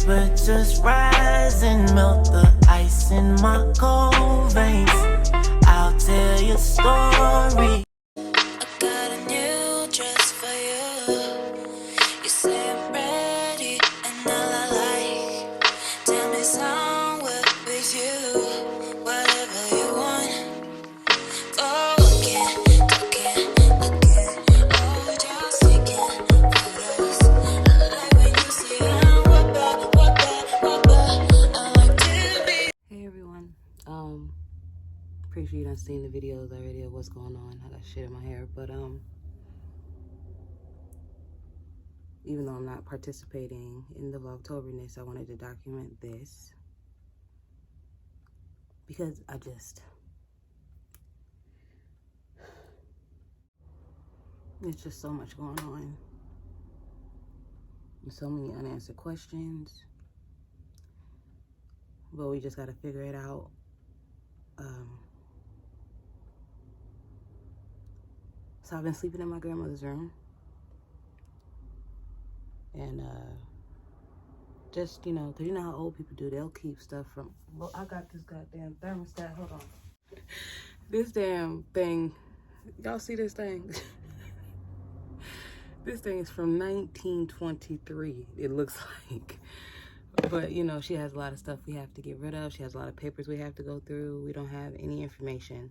temperatures rise and melt the ice in my cold veins. I'll tell you a story. I got a new dress for you. You say I'm ready and all I like. Tell me some work with you. Whatever you want. Oh, again. Oh, just taking photos. I like when you say I'm what back. I like to be. Hey everyone, pretty sure you done seen the videos already of what's going on. I got shit in my hair, but even though I'm not participating in the Vlogtoberness, I wanted to document this because there's just so much going on and so many unanswered questions, but we just got to figure it out. So I've been sleeping in my grandmother's room, and just, you know, because you know how old people do, they'll keep stuff from, well, I got this goddamn thermostat, hold on. This damn thing, y'all see this thing? This thing is from 1923, it looks like. But, you know, she has a lot of stuff we have to get rid of. She has a lot of papers we have to go through. We don't have any information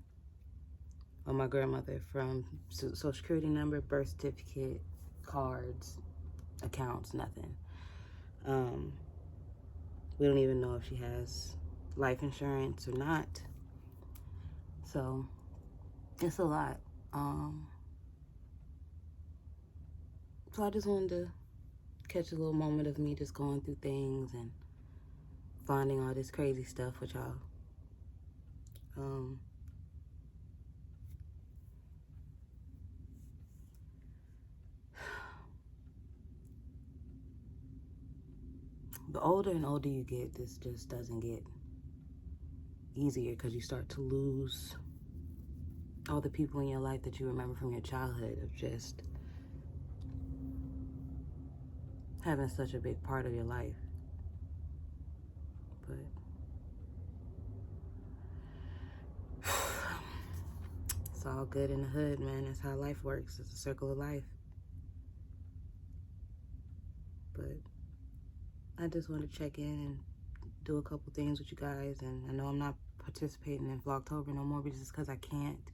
on my grandmother, from social security number, birth certificate, cards, accounts, nothing. We don't even know if she has life insurance or not. So it's a lot. So I just wanted to catch a little moment of me just going through things and finding all this crazy stuff with y'all. The older and older you get, this just doesn't get easier, because you start to lose all the people in your life that you remember from your childhood, of just having such a big part of your life. But it's all good in the hood, man. That's how life works. It's a circle of life. But I just want to check in and do a couple things with you guys. And I know I'm not participating in Vlogtober no more, but just because I can't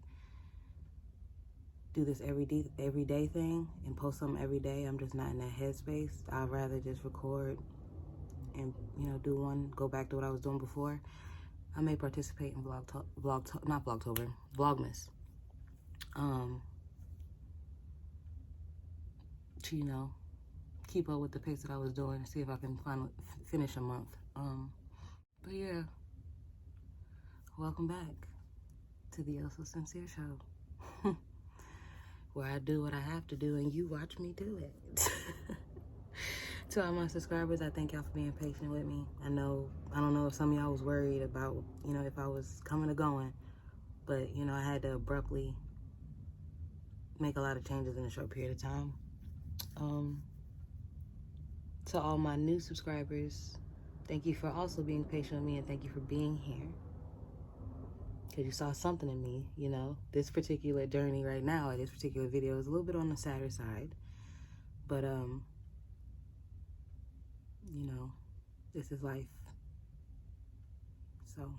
do this every day thing and post something every day. I'm just not in that headspace. I'd rather just record and, you know, do one, go back to what I was doing before. I may participate in Vlogmas. To, you know, keep up with the pace that I was doing and see if I can finally finish a month. But yeah, welcome back to the Censire show, where I do what I have to do and you watch me do it. To all my subscribers, I thank y'all for being patient with me. I don't know if some of y'all was worried about, you know, if I was coming or going, but, you know, I had to abruptly make a lot of changes in a short period of time. To all my new subscribers, thank you for also being patient with me, and thank you for being here, because you saw something in me. You know, this particular journey right now, or this particular video, is a little bit on the sadder side, but you know, this is life. So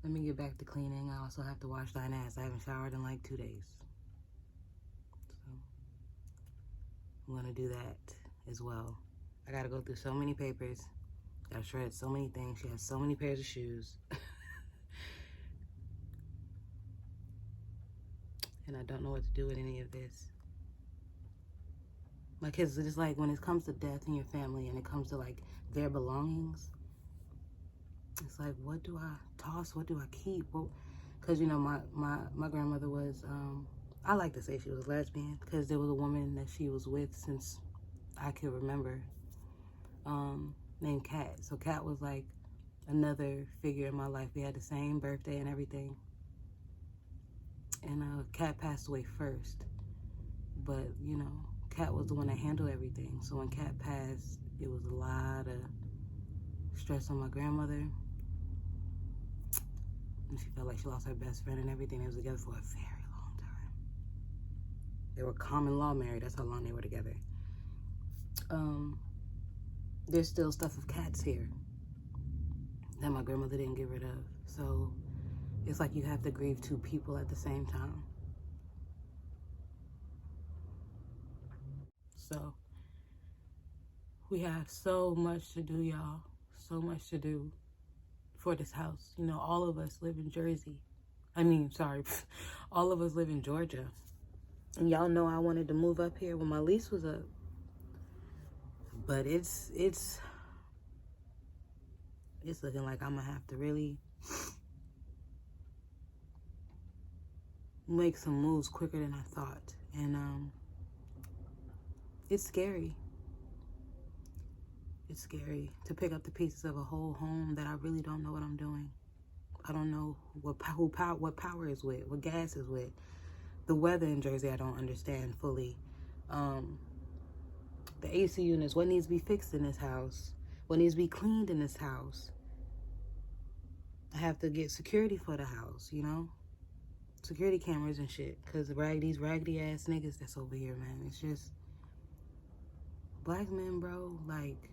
let me get back to cleaning. I also have to wash thine ass. I haven't showered in like 2 days, so I'm gonna do that as well. I gotta go through so many papers, gotta shred so many things. She has so many pairs of shoes. And I don't know what to do with any of this. My kids are just like, when it comes to death in your family and it comes to like their belongings, it's like, what do I toss? What do I keep? Well, because, you know, my grandmother was, I like to say she was lesbian, because there was a woman that she was with since I could remember, named Kat. So Kat was like another figure in my life. We had the same birthday and everything. And Kat passed away first. But, you know, Kat was the one that handled everything. So when Kat passed, It was a lot of stress on my grandmother. And she felt like she lost her best friend and everything. They was together for a very long time. They were common law married. That's how long they were together. There's still stuff of cats here that my grandmother didn't get rid of. So it's like you have to grieve two people at the same time. So we have so much to do, y'all. So much to do for this house. You know, all of us live in Jersey. All of us live in Georgia. And y'all know I wanted to move up here when my lease was up. But it's looking like I'm gonna have to really make some moves quicker than I thought. And it's scary. It's scary to pick up the pieces of a whole home that I really don't know what I'm doing. I don't know what power is with, what gas is with. The weather in Jersey I don't understand fully. The AC units, what needs to be fixed in this house? What needs to be cleaned in this house? I have to get security for the house, you know? Security cameras and shit. Because these raggedy ass niggas that's over here, man. It's just... Black men, bro, like...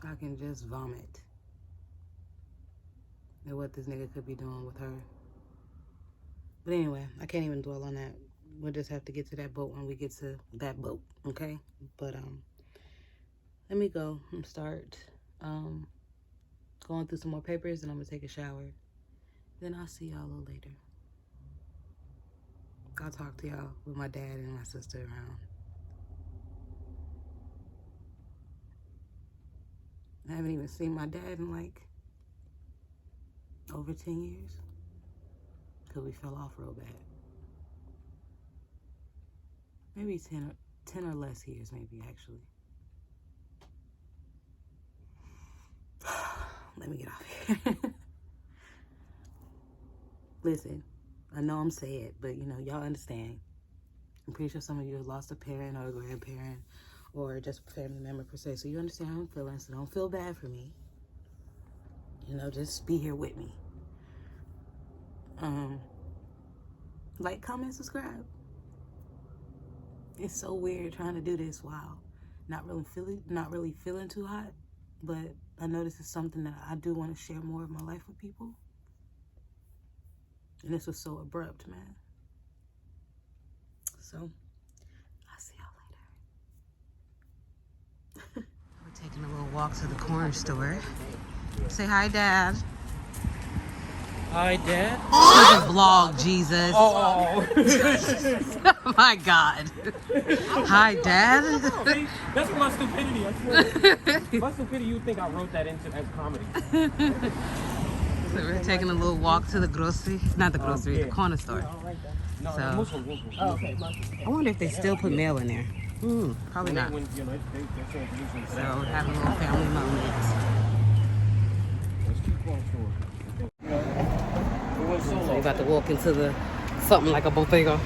I can just vomit at what this nigga could be doing with her. But anyway, I can't even dwell on that. We'll just have to get to that boat when we get to that boat, okay? But let me go and start going through some more papers, and I'm gonna take a shower. Then I'll see y'all a little later. I'll talk to y'all with my dad and my sister around. I haven't even seen my dad in like over 10 years. Because we fell off real bad. Maybe 10 or less years, maybe, actually. Let me get off here. Listen, I know I'm sad, but you know, y'all understand. I'm pretty sure some of you have lost a parent or a grandparent or just a family member per se. So you understand how I'm feeling, so don't feel bad for me. You know, just be here with me. Like, comment, subscribe. It's so weird trying to do this while not really feeling too hot, but I know this is something that I do want to share more of my life with people. And this was so abrupt, man. So, I'll see y'all later. We're taking a little walk to the corner store. Say hi, Dad. Hi, Dad. This is a vlog, Jesus. Oh. Oh my God. Hi, Dad. See, that's my stupidity. I swear. My stupidity, you think I wrote that into as comedy. So we're taking a little walk to the grocery. Not the grocery, yeah. the corner store. Yeah, I don't like that. No, So- Muslim. Oh, okay. I wonder if they still put mail in there. Probably not. When, you know, they're transitioning to So that. we're having a little family moment. Let's keep going forward. So we're about to walk into something like a bodega.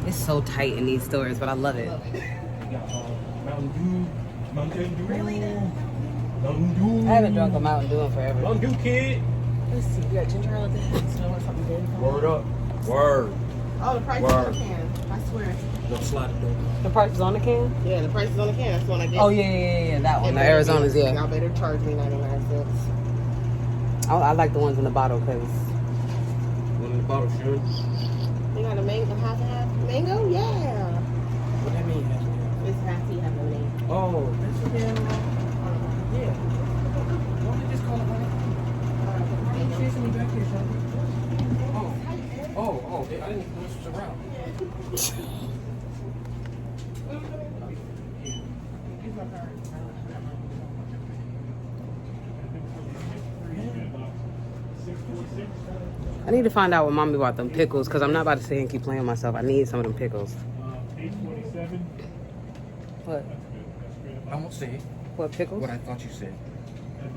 It's so tight in these stores, but I love it. Mountain Dew. Really? Mountain Dew. I haven't drunk a Mountain Dew in forever. Mountain Dew, kid. Let's see, we got ginger ale latte. So I want something good. Word up. Word. Oh, the price is on the can. I swear. No slide it though. The price is on the can? Yeah, the price is on the can. That's the one I get. Oh, yeah, that one. The Arizona's, yeah. Y'all better charge me 99 cents. I like the ones in the bottle because One in the bottle, sure. They got a mango, half and half. Mango? Yeah. What that mean? It's half tea, half lemonade. Oh, that's the damn. Yeah. Why don't they just call it honey? Why are you chasing me back here, Shelby? Oh, I didn't know this was around. I need to find out what Mommy bought them pickles because I'm not about to sit and keep playing with myself. I need some of them pickles. 827. What? I won't say What pickles? what I thought you said.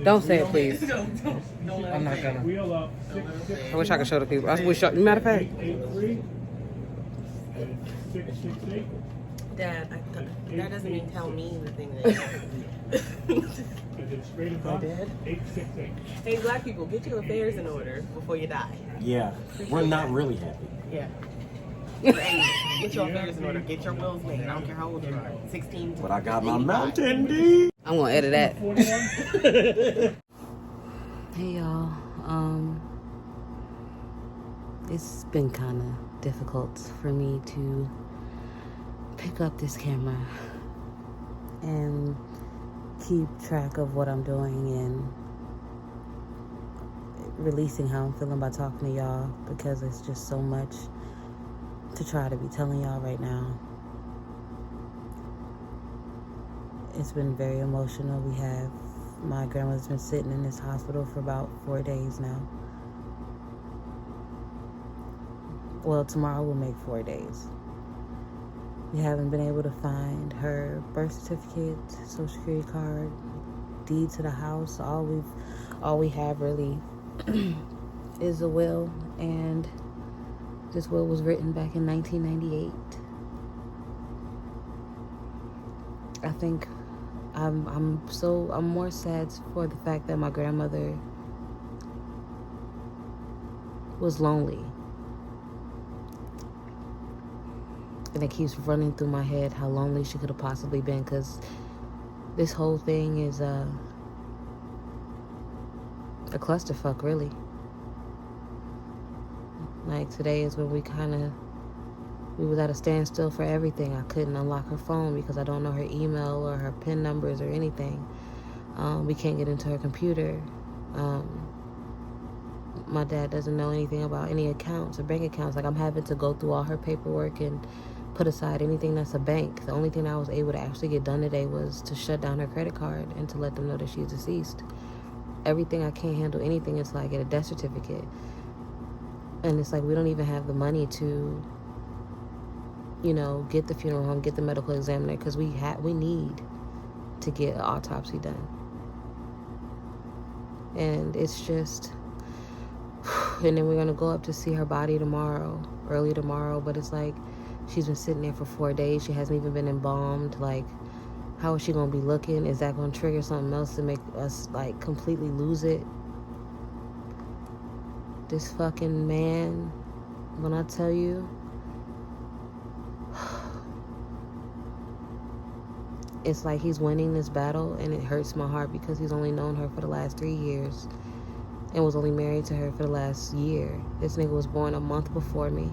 Don't say it, please. Don't let I'm him not say gonna. Don't let him say I wish I could show the people. I wish. Matter of fact, Dad, that doesn't mean tell me the thing that my dad. Hey, black people, get your affairs in order before you die. Yeah, we're not really happy. Yeah. Get your affairs in order. Get your wills made. I don't care how old you are. 16 to But I got my 85. Mountain Dew. I'm gonna edit that. Hey y'all, it's been kind of difficult for me to pick up this camera and keep track of what I'm doing and releasing how I'm feeling by talking to y'all, because it's just so much to try to be telling y'all right now. It's been very emotional. My grandmother's been sitting in this hospital for about 4 days now. Well, tomorrow will make 4 days. We haven't been able to find her birth certificate, social security card, deed to the house. All we have really is a will, and this will was written back in 1998. I think I'm more sad for the fact that my grandmother was lonely. And it keeps running through my head how lonely she could have possibly been, because this whole thing is a clusterfuck, really. Like, today is when we was at a standstill for everything. I couldn't unlock her phone because I don't know her email or her PIN numbers or anything. We can't get into her computer. My dad doesn't know anything about any accounts or bank accounts. Like, I'm having to go through all her paperwork and put aside anything that's a bank. The only thing I was able to actually get done today was to shut down her credit card and to let them know that she's deceased. Everything, I can't handle anything until I get a death certificate. And it's like, we don't even have the money to, get the funeral home, get the medical examiner, because we need to get an autopsy done. And it's just, and then we're going to go up to see her body early tomorrow, but it's like, she's been sitting there for 4 days. She hasn't even been embalmed. Like, how is she going to be looking? Is that going to trigger something else to make us, like, completely lose it? This fucking man, when I tell you, it's like he's winning this battle, and it hurts my heart because he's only known her for the last 3 years and was only married to her for the last year. This nigga was born a month before me.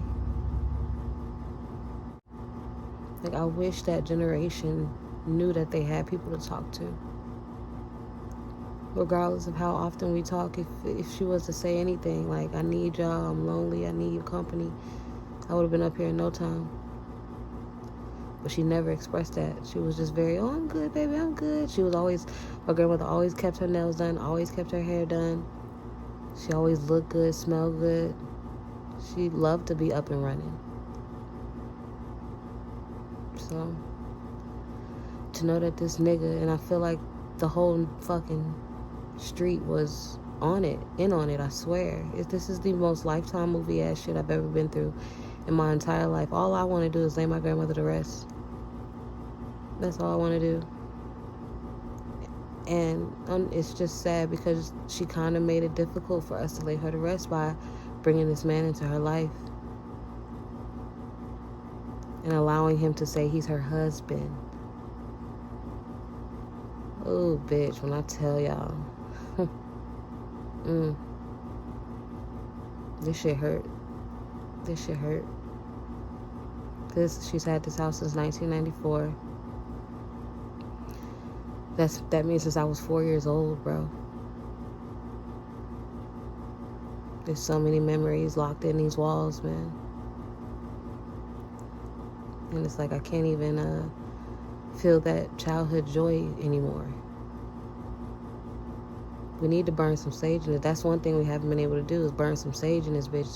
Like, I wish that generation knew that they had people to talk to. Regardless of how often we talk, if she was to say anything, like, I need y'all, I'm lonely, I need your company, I would have been up here in no time. But she never expressed that. She was just very, I'm good, baby, I'm good. My grandmother always kept her nails done, always kept her hair done. She always looked good, smelled good. She loved to be up and running. So, to know that this nigga, and I feel like the whole fucking street was in on it, I swear. This is the most Lifetime movie ass shit I've ever been through in my entire life. All I want to do is lay my grandmother to rest. That's all I want to do. And it's just sad because she kind of made it difficult for us to lay her to rest by bringing this man into her life and allowing him to say he's her husband. Oh, bitch, when I tell y'all, this shit hurt. She's had this house since 1994. That means since I was 4 years old, bro. There's so many memories locked in these walls, man. And it's like I can't even feel that childhood joy anymore. We need to burn some sage in it. That's one thing we haven't been able to do, is burn some sage in this bitch.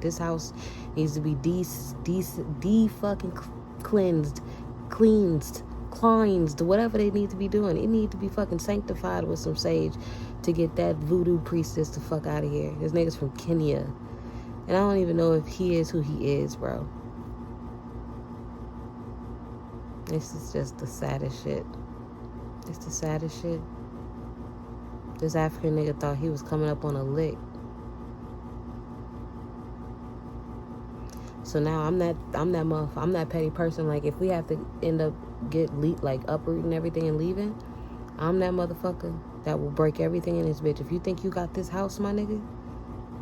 This house needs to be fucking cleansed cleansed, whatever they need to be doing. It need to be fucking sanctified with some sage to get that voodoo priestess the fuck out of here. This nigga's from Kenya. And I don't even know if he is who he is, bro. This is just the saddest shit. It's the saddest shit. This African nigga thought he was coming up on a lick. So now I'm that petty person. Like, if we have to end up uprooting everything and leaving, I'm that motherfucker that will break everything in this bitch. If you think you got this house, my nigga,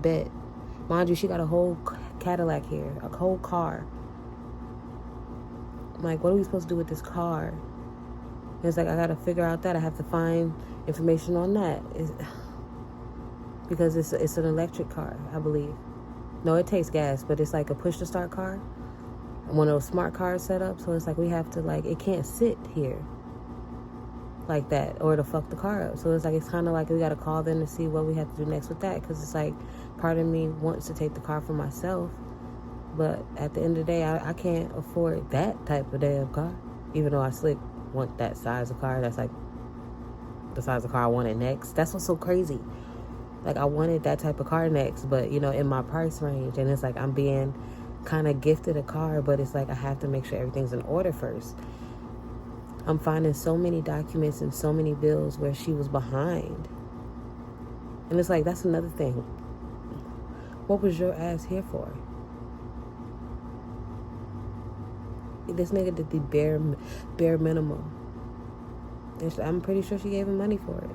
bet. Mind you, she got a whole Cadillac here, a whole car. I'm like, what are we supposed to do with this car? And it's like, I gotta figure out that. I have to find information on that. Because it's an electric car, I believe. No, it takes gas, but it's like a push-to-start car. One of those smart cars set up. So it's like we have to, like, it can't sit here like that or to fuck the car up. So it's like, it's kind of like we got to call them to see what we have to do next with that. Because it's like, part of me wants to take the car for myself. But at the end of the day, I can't afford that type of damn car. Even though I slick want that size of car. That's like the size of car I wanted next. That's what's so crazy. Like, I wanted that type of car next, but, you know, in my price range. And it's like, I'm being kind of gifted a car, but it's like, I have to make sure everything's in order first. I'm finding so many documents and so many bills where she was behind. And it's like, that's another thing. What was your ass here for? This nigga did the bare minimum. And I'm pretty sure she gave him money for it.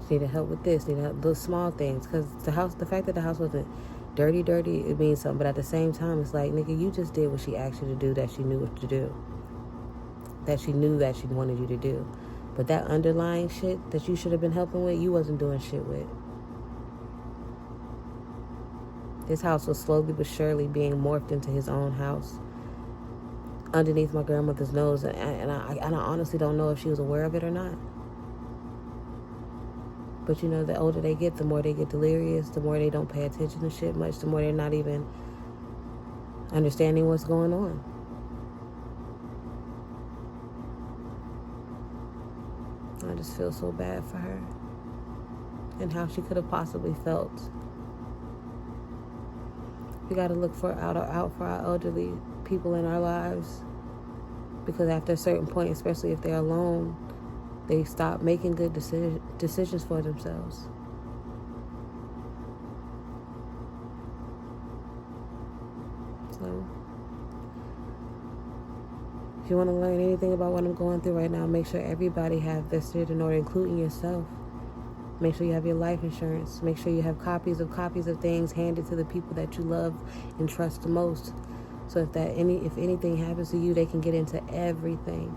She needed help with this, needed help, those small things. Because the fact that the house wasn't dirty, it means something. But at the same time, it's like, nigga, you just did what she asked you to do, that she knew what to do. That she knew that she wanted you to do. But that underlying shit that you should have been helping with, you wasn't doing shit with. This house was slowly but surely being morphed into his own house. Underneath my grandmother's nose. And I honestly don't know if she was aware of it or not. But, you know, the older they get, the more they get delirious, the more they don't pay attention to shit much, the more they're not even understanding what's going on. I just feel so bad for her and how she could have possibly felt. We got to look out for our elderly people in our lives, because after a certain point, especially if they're alone, they stop making good decisions for themselves. So, if you want to learn anything about what I'm going through right now, make sure everybody have their shit in order, including yourself. Make sure you have your life insurance. Make sure you have copies of things handed to the people that you love and trust the most. So if anything happens to you, they can get into everything.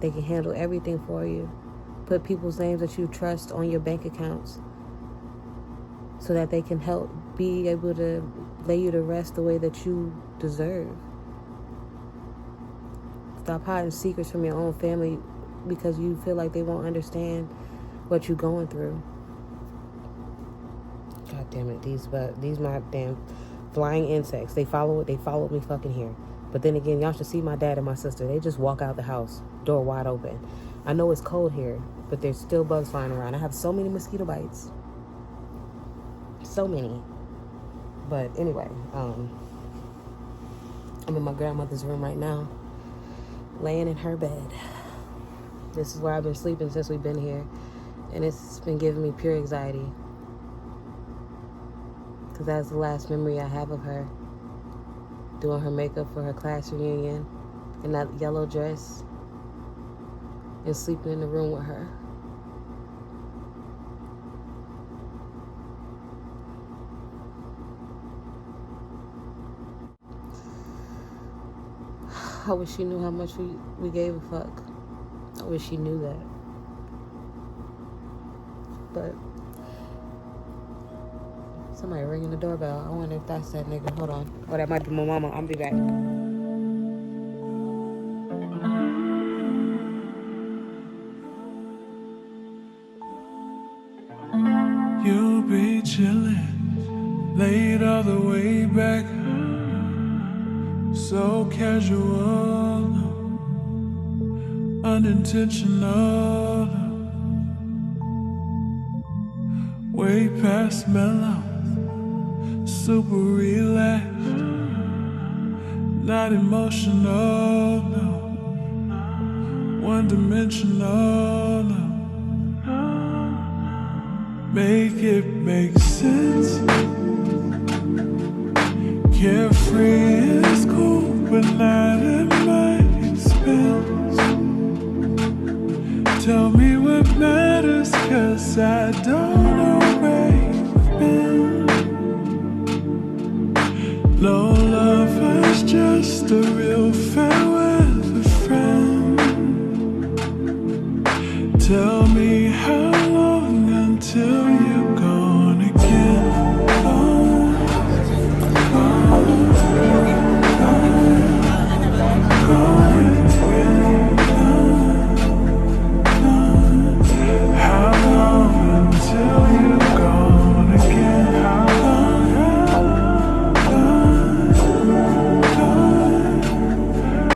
They can handle everything for you. Put people's names that you trust on your bank accounts so that they can help be able to lay you to rest the way that you deserve. Stop hiding secrets from your own family because you feel like they won't understand what you're going through. God damn it, these my damn flying insects. They followed me fucking here. But then again, y'all should see my dad and my sister. They just walk out the house, door wide open. I know it's cold here, but there's still bugs flying around. I have so many mosquito bites. So many. But anyway, I'm in my grandmother's room right now, laying in her bed. This is where I've been sleeping since we've been here. And it's been giving me pure anxiety. Because that's the last memory I have of her. Doing her makeup for her class reunion in that yellow dress and sleeping in the room with her. I wish she knew how much we gave a fuck. I wish she knew that. But somebody ringing the doorbell. I wonder if that's that nigga. Hold on. Oh, that might be my mama. I'll be back. You'll be chillin', laid all the way back. So casual, unintentional, way past mellow, super relaxed, not emotional, no, one-dimensional, no. Make it make sense. Carefree is cool, but not at my expense. Tell me what matters, 'cause I don't know where you've been. No lovers, just a real farewell of a friend. Tell me how long until you're gone again. How long until you're gone again?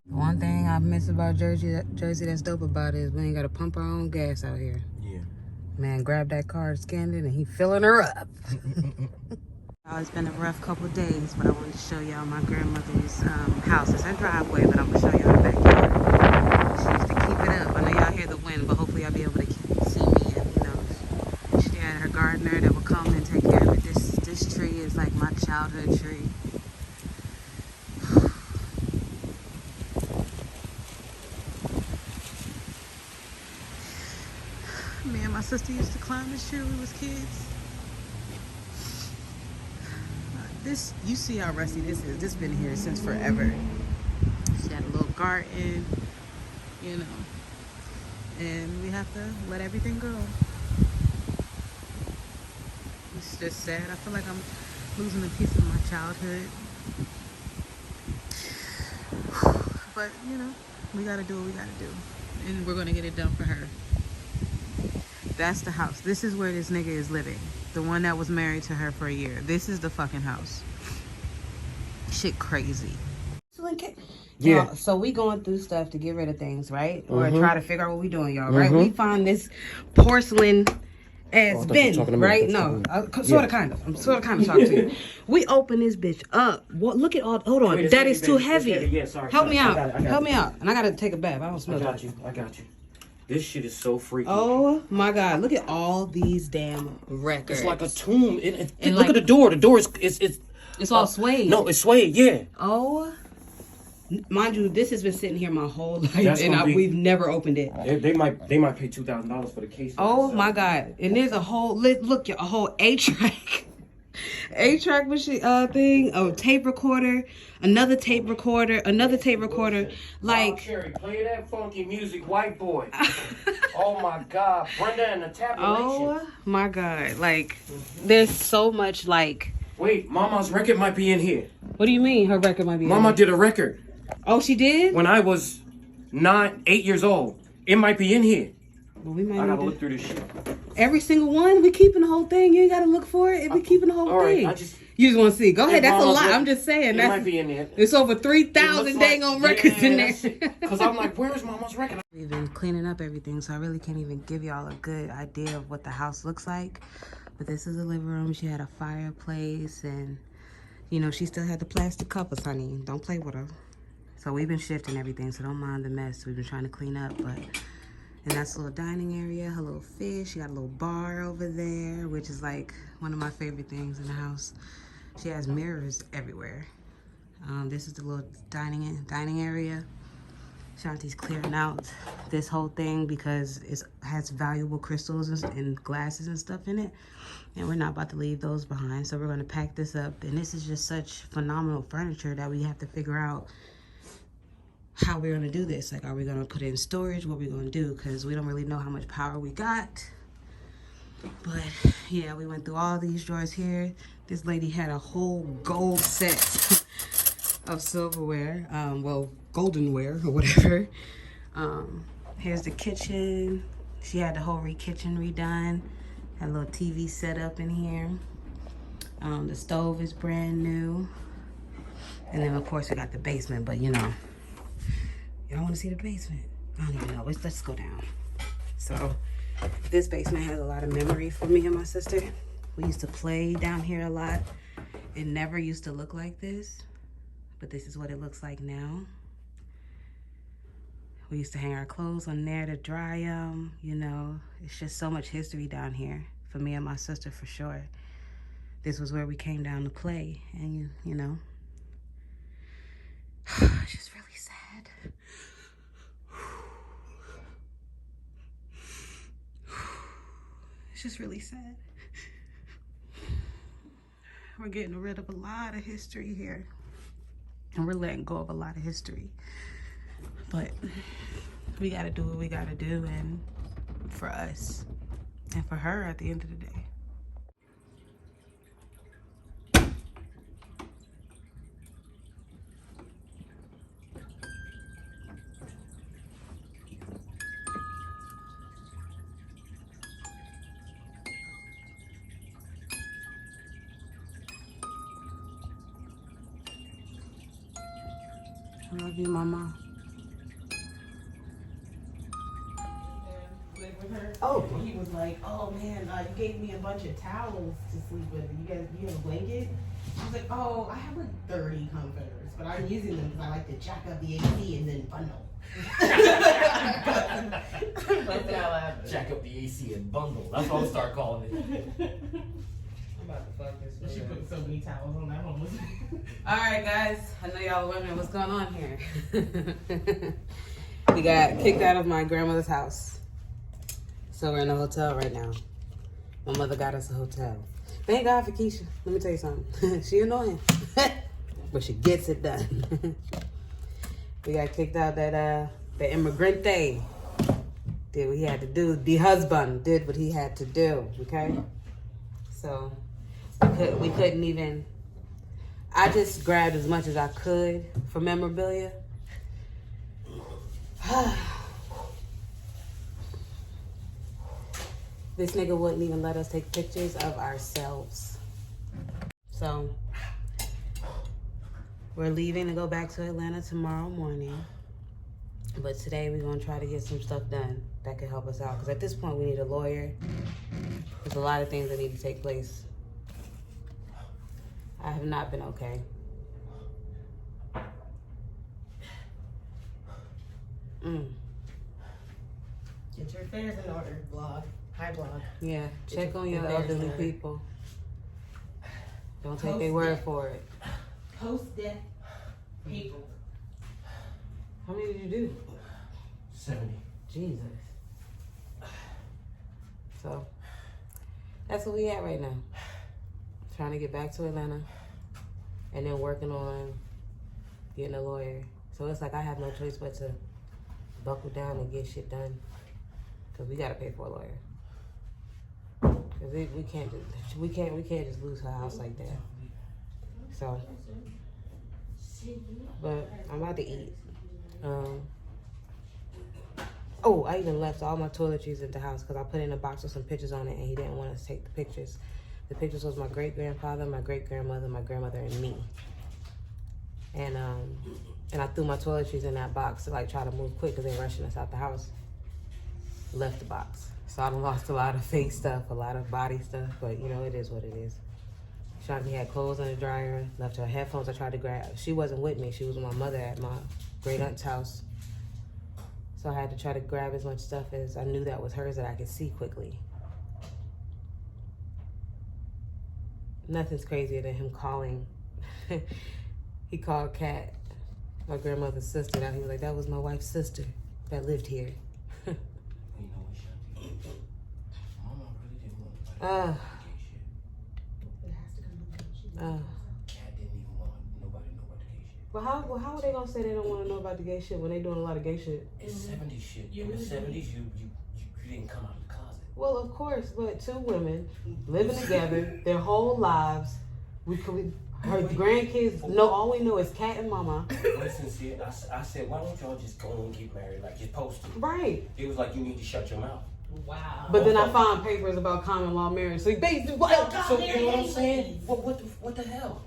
One thing I miss about Jersey that's dope about it is we ain't gotta pump our own gas out here. Yeah. Man, grab that card, scanned it, and he filling her up. Oh, it's been a rough couple of days, but I wanted to show y'all my grandmother's house. It's her driveway, but I'm gonna show y'all the backyard. She used to keep it up. I know y'all hear the wind, but hopefully y'all be able to see me. And you know, she had her gardener that would come and take care of it. This tree is like my childhood tree. Me and my sister used to climb this tree when we was kids. This, you see how rusty this is. This been here since forever. She had a little garden, you know, and we have to let everything go. It's just sad. I feel like I'm losing a piece of my childhood. But, you know, we gotta do what we gotta do. And we're gonna get it done for her. That's the house. This is where this nigga is living. The one that was married to her for a year. This is the fucking house. Shit crazy. Yeah. So we going through stuff to get rid of things, right? Or try to figure out what we doing, y'all, right? We find this porcelain ass bin, right? No, sort of, kind of. I'm sort of, kind of talking to you. We open this bitch up. What? Look at all. Hold on, that is too heavy. Yeah, sorry. Help me out. I got Help it. me out. And I gotta take a bath. I don't smell. I got you. This shit is so freaky. Oh my god! Look at all these damn records. It's like a tomb. And Look at the door. The door is it's all suede. No, it's suede. Yeah. Oh, mind you, this has been sitting here my whole life, That's and gonna be- we've never opened it. They might pay $2,000 for the case. Oh my god! And there's a whole look, a whole 8-track, 8-track machine thing. Oh, tape recorder, another tape recorder, another tape recorder. Like, Cherry, play that funky music, white boy. Oh my god, Brenda and the tabulation. oh my god! Like, there's so much. Like, Wait, Mama's record might be in here. what do you mean her record might be? Mama did a record Oh, she did. when I was 8 years old. It might be in here. Well, we might I need gotta to. look through this shit. Every single one, we keeping the whole thing. You ain't gotta look for it. We keeping the whole All right, thing. I just- You just want to see. Go ahead. That's a Mama's lot. record. I'm just saying. It That's might be in there. It's over 3,000 dang on records in there. Because I'm like, where is Mama's record? We've been cleaning up everything, so I really can't even give y'all a good idea of what the house looks like. But this is the living room. She had a fireplace, and you know, she still had the plastic covers, honey. Don't play with her. So we've been shifting everything, so don't mind the mess. We've been trying to clean up, but and that's a little dining area, her little fish. She got a little bar over there, which is like one of my favorite things in the house. She has mirrors everywhere. This is the little dining area. Shanti's clearing out this whole thing because it has valuable crystals and glasses and stuff in it. And we're not about to leave those behind. So we're going to pack this up. And this is just such phenomenal furniture that we have to figure out how we're going to do this. Like, are we going to put it in storage? What are we going to do? Because we don't really know how much power we got. But yeah, we went through all these drawers here. This lady had a whole gold set of silverware. Well, goldenware or whatever. Here's the kitchen. She had the whole kitchen redone. Had a little TV set up in here. The stove is brand new. And then of course we got the basement, but you know, y'all want to see the basement? I don't even know. Let's go down. So this basement has a lot of memory for me and my sister. We used to play down here a lot. It never used to look like this, but this is what it looks like now. We used to hang our clothes on there to dry them, you know. It's just so much history down here for me and my sister, for sure. This was where we came down to play, and you know. It's just really sad. It's just really sad. We're getting rid of a lot of history here. And we're letting go of a lot of history. But we gotta do what we gotta do, and for us and for her at the end of the day. I love you, Mama. Oh, he was like, "Oh man, you gave me a bunch of towels to sleep with. You have a blanket?" I was like, "Oh, I have like 30 comforters, but I'm using them because I like to jack up the AC and then bundle." Jack up the AC and bundle. That's what I'll start calling it. I'm about to fuck this. She put so many towels on that one. All right, guys. I know y'all are wondering what's going on here. We got kicked out of my grandmother's house. So we're in a hotel right now. My mother got us a hotel. Thank God for Keisha. Let me tell you something. She annoying. But she gets it done. We got kicked out that the immigrante did what he had to do. The husband did what he had to do. Okay? So we couldn't even. I just grabbed as much as I could for memorabilia. This nigga wouldn't even let us take pictures of ourselves. So we're leaving to go back to Atlanta tomorrow morning. But today we're gonna try to get some stuff done that can help us out. Because at this point we need a lawyer. There's a lot of things that need to take place. I have not been okay. Get your affairs in order, vlog. Hi, vlog. Yeah, check on your elderly people. Don't take their word for it. Post-death people. How many did you do? 70. Jesus. So, that's what we at right now. Trying to get back to Atlanta. And then working on getting a lawyer. So it's like I have no choice but to buckle down and get shit done. Because we got to pay for a lawyer. Because we can't just lose her house like that. So, but I'm about to eat. Oh, I even left all my toiletries at the house because I put in a box with some pictures on it and he didn't want us to take the pictures. The pictures was my great-grandfather, my great-grandmother, my grandmother, and me. And I threw my toiletries in that box to like try to move quick because they rushing us out the house. Left the box. So I done lost a lot of face stuff, a lot of body stuff, but you know, it is what it is. Shanti had clothes in the dryer, left her headphones. I tried to grab. She wasn't with me. She was with my mother at my great aunt's house. So I had to try to grab as much stuff as I knew that was hers that I could see quickly. Nothing's crazier than him calling. He called Kat, my grandmother's sister. Now he was like, that was my wife's sister that lived here. You know what, Shanti? Mama really didn't want nobody to gay shit. Cat didn't even want nobody to know about the gay shit. Well, how are they gonna say they don't want to know about the gay shit when they doing a lot of gay shit? It's 70s shit. In the 70s, you didn't come out of the closet. Well, of course, but two women living together their whole lives. Her grandkids know, all we know is Kat and Mama. Listen, see, I said, why don't y'all just go and get married like you're supposed to? Right. It was like, you need to shut your mouth. Wow. But then I found papers about common law marriage. So basically, what? So you know what I'm saying? What the hell?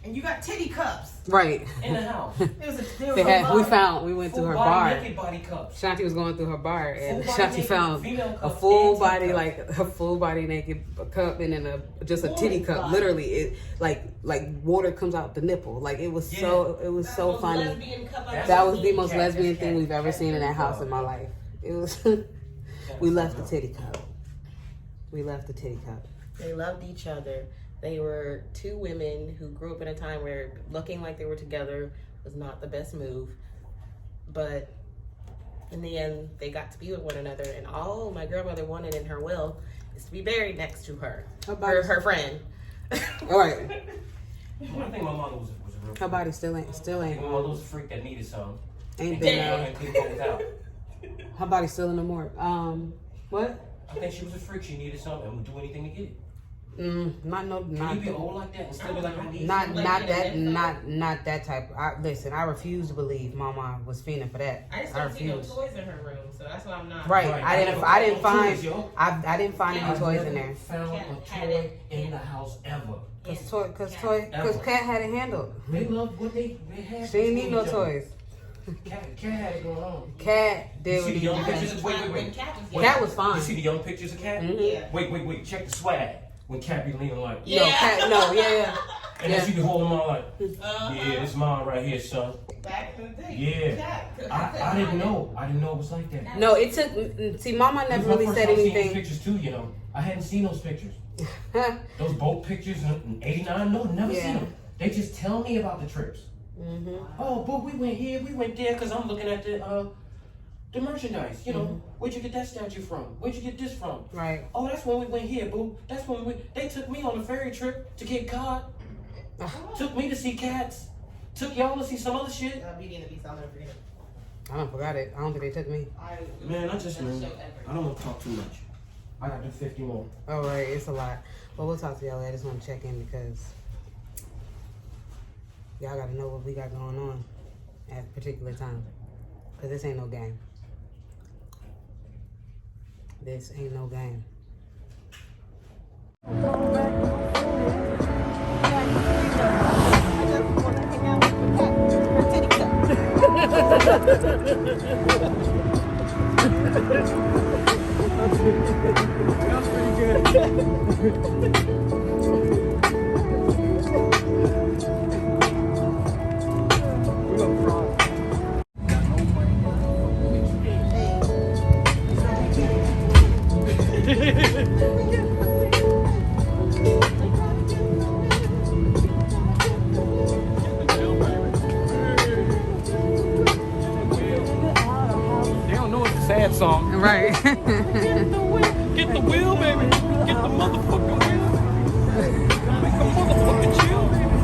And you got titty cups Right. In the house. We went through her Full bar. body, naked body cups. Shanti was going through her bar, and Full body Shanti naked found female a cups full and body, titty like a full body naked cup, and then just a titty cup. body. Literally, it like water comes out the nipple. Like it was so funny. That was the most lesbian thing we've ever seen in that house in my life. It was. We left the titty cup. We left the titty cup. They loved each other. They were two women who grew up in a time where looking like they were together was not the best move. But in the end, they got to be with one another. And all my grandmother wanted in her will is to be buried next to her friend. All right. I think my mother was a real Her body still ain't. I think my mother was a freak that needed some. Ain't And been. couldn't go without. Her body's still in the morgue. What? I think she was a freak. She needed something and would do anything to get it. Not Can you be old like that and still be like, I need not something? that type. Listen, I refuse to believe Mama was fiending for that. I just I don't see no refuse. toys in her room, so that's why I'm not. Right. I didn't find any I've toys never in there. found a toy in the house ever. Cause Ever. Cat had it handled. They love what they had. She didn't need no toys. Cat had it going on. Cat did You what see the he young did. pictures? Wait. Cat was fine. You see the young pictures of Cat? Mhm. Wait. Check the swag. When Cat be leaning like, No, Cat. No, yeah. and then she be holding them all like, yeah, this mine right here, son. Back in the day. Yeah. I didn't know. I didn't know it was like that. No, it took. See, Mama never really said anything. Pictures too, you know. I hadn't seen those pictures. Those boat pictures in '89. No, never seen them. They just tell me about the trips. Mm-hmm. Oh, but we went here, we went there, cause I'm looking at the merchandise. You know, where'd you get that statue from? Where'd you get this from? Right. Oh, that's when we went here, boo. That's when they took me on a ferry trip to Cape Cod. Took me to see cats. Took y'all to see some other shit. Beauty and the Beast, I'll never forget. I don't forgot it. I don't think they took me. Man, I don't want to talk too much. I got to do 50 more. All right, it's a lot. But we'll talk to y'all. I just want to check in because y'all got to know what we got going on at a particular time. Because this ain't no game. This ain't no game. That's pretty good. We gonna frog. They don't know it's a sad song. Right. Get the wheel, baby. Get the motherfucking wheel. Make the motherfucking chill, baby.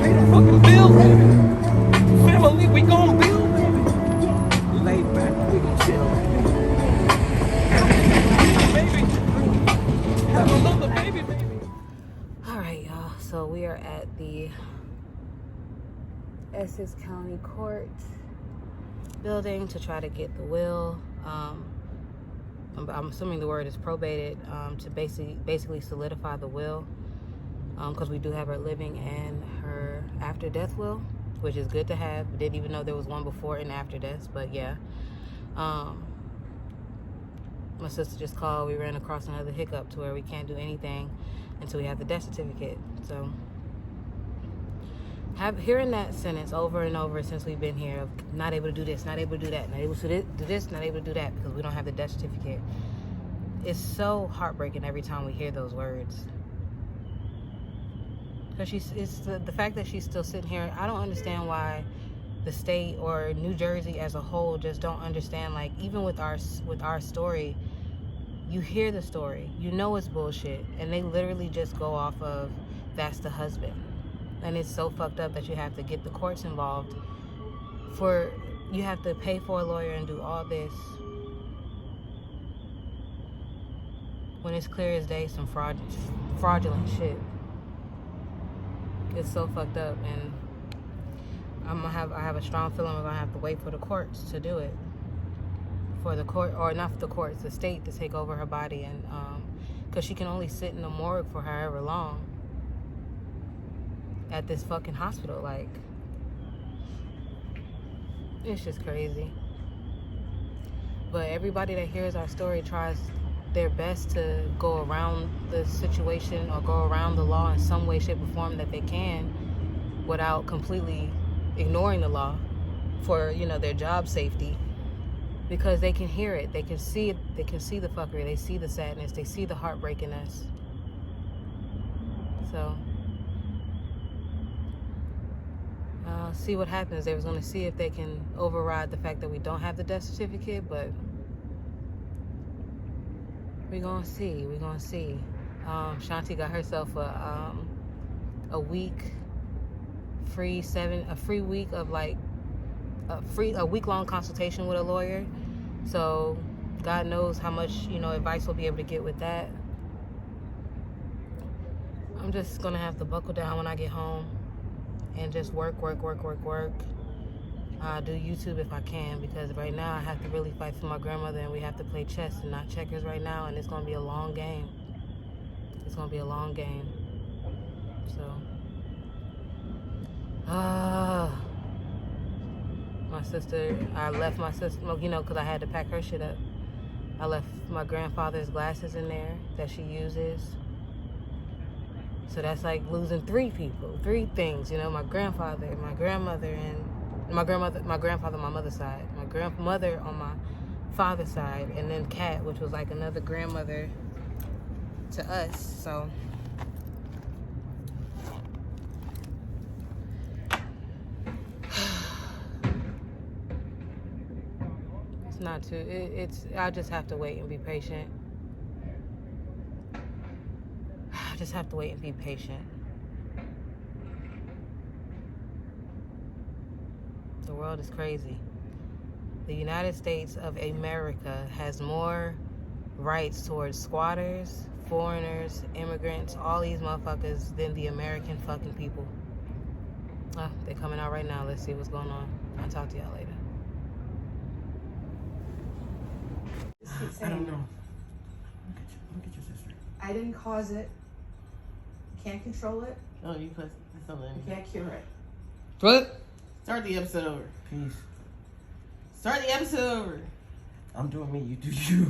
Pay the fucking bill, baby. Family, we gon' build, baby. Laid back, we gon' chill, baby. Have another baby, baby. All right, y'all. So we are at the Essex County Court building to try to get the will. I'm assuming the word is probated to basically solidify the will, because we do have her living and her after death will, which is good to have. Didn't even know there was one before and after death, but yeah. My sister just called. We ran across another hiccup to where we can't do anything until we have the death certificate. So hearing that sentence over and over since we've been here of not able to do this, not able to do that, not able to do this, not able to do that because we don't have the death certificate. It's so heartbreaking every time we hear those words. Because it's the fact that she's still sitting here. I don't understand why the state or New Jersey as a whole just don't understand. Like, even with our story, you hear the story, you know it's bullshit, and they literally just go off of that's the husband. And it's so fucked up that you have to get the courts involved you have to pay for a lawyer and do all this when it's clear as day some fraudulent shit. It's so fucked up, and I have a strong feeling we're gonna have to wait for the courts to do it. For the court, or not the courts, the state to take over her body, and because she can only sit in the morgue for however long. at this fucking hospital. Like, it's just crazy. But everybody that hears our story tries their best to go around the situation or go around the law in some way, shape, or form that they can without completely ignoring the law for, you know, their job safety, because they can hear it, they can see it, they can see the fuckery, they see the sadness, they see the heartbreak in us. So see what happens. They was going to see if they can override the fact that we don't have the death certificate, but we're going to see. We're going to see. Shanti got herself a week free, a free week of like a week-long consultation with a lawyer. So God knows how much, you know, advice we'll be able to get with that. I'm just going to have to buckle down when I get home and just work. Do YouTube if I can, because right now I have to really fight for my grandmother, and we have to play chess and not checkers right now, and it's going to be a long game. It's going to be a long game. So, I left my sister, you know, because I had to pack her shit up. I left my grandfather's glasses in there that she uses. So that's like losing 3 people, 3 things, you know, my grandfather, my grandmother, and my grandfather on my mother's side, my grandmother on my father's side, and then Kat, which was like another grandmother to us. So it's not too, I just have to wait and be patient. Just have to wait and be patient. The world is crazy. The United States of America has more rights towards squatters, foreigners, immigrants, all these motherfuckers than the American fucking people. They're coming out right now. Let's see what's going on. I'll talk to y'all later. I don't know. Look at your sister. I didn't cause it. Can't control it. Oh, you put something. You can't cure it. What? Start the episode over. Peace. Start the episode over. I'm doing me, you do you.